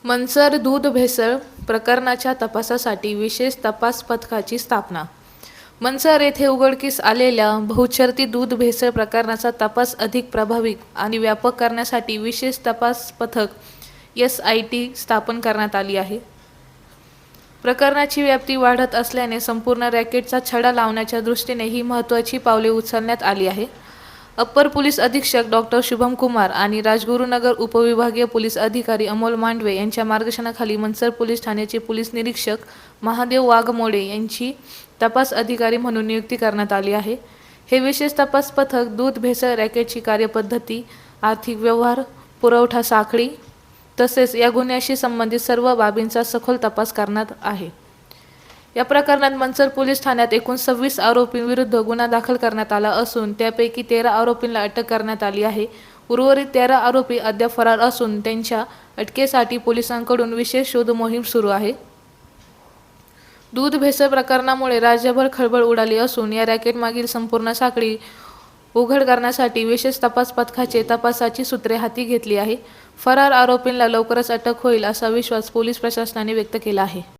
मनसर दूध भेसळ प्रकरणाच्या तपासासाठी विशेष तपास पथकाची स्थापना. मनसर येथे उघडकीस आलेल्या बहुचर्चित दूध भेसळ प्रकरणाचा तपास अधिक प्रभावी आणि व्यापक करण्यासाठी विशेष तपास पथक SIT स्थापन करण्यात आली आहे. प्रकरणाची व्याप्ती वाढत असल्याने संपूर्ण रॅकेटचा छडा लावण्याच्या दृष्टीने ही महत्त्वाची पावले उचलण्यात आली आहे. अप्पर पोलीस अधीक्षक डॉ. शुभम कुमार आणि राजगुरुनगर उपविभागीय पोलीस अधिकारी अमोल मांडवे यांच्या मार्गदर्शनाखाली मनसर पोलीस ठाण्याचे पोलीस निरीक्षक महादेव वाघमोडे यांची तपास अधिकारी म्हणून नियुक्ती करण्यात आली आहे. हे विशेष तपास पथक दूध भेसळ रॅकेटची कार्यपद्धती, आर्थिक व्यवहार, पुरवठा साखळी तसेच या गुन्ह्याशी संबंधित सर्व बाबींचा सखोल तपास करणार आहे. या प्रकरणात मनसर पोलीस ठाण्यात एकूण 26 आरोपींविरुद्ध गुन्हा दाखल करण्यात आला असून त्यापैकी 13 आरोपींना अटक करण्यात आली आहे. उर्वरित 13 आरोपी अद्याप फरार असून त्यांच्या अटकेसाठी पोलिसांकडून विशेष शोध मोहीम सुरू आहे. दूध भेसळ प्रकरणामुळे राज्यभर खळबळ उडाली असून या रॅकेटमागील संपूर्ण साखळी उघड करण्यासाठी विशेष तपास पथकाचे तपासाची सूत्रे हाती घेतली आहे. फरार आरोपींना लवकरच अटक होईल असा विश्वास पोलीस प्रशासनाने व्यक्त केला आहे.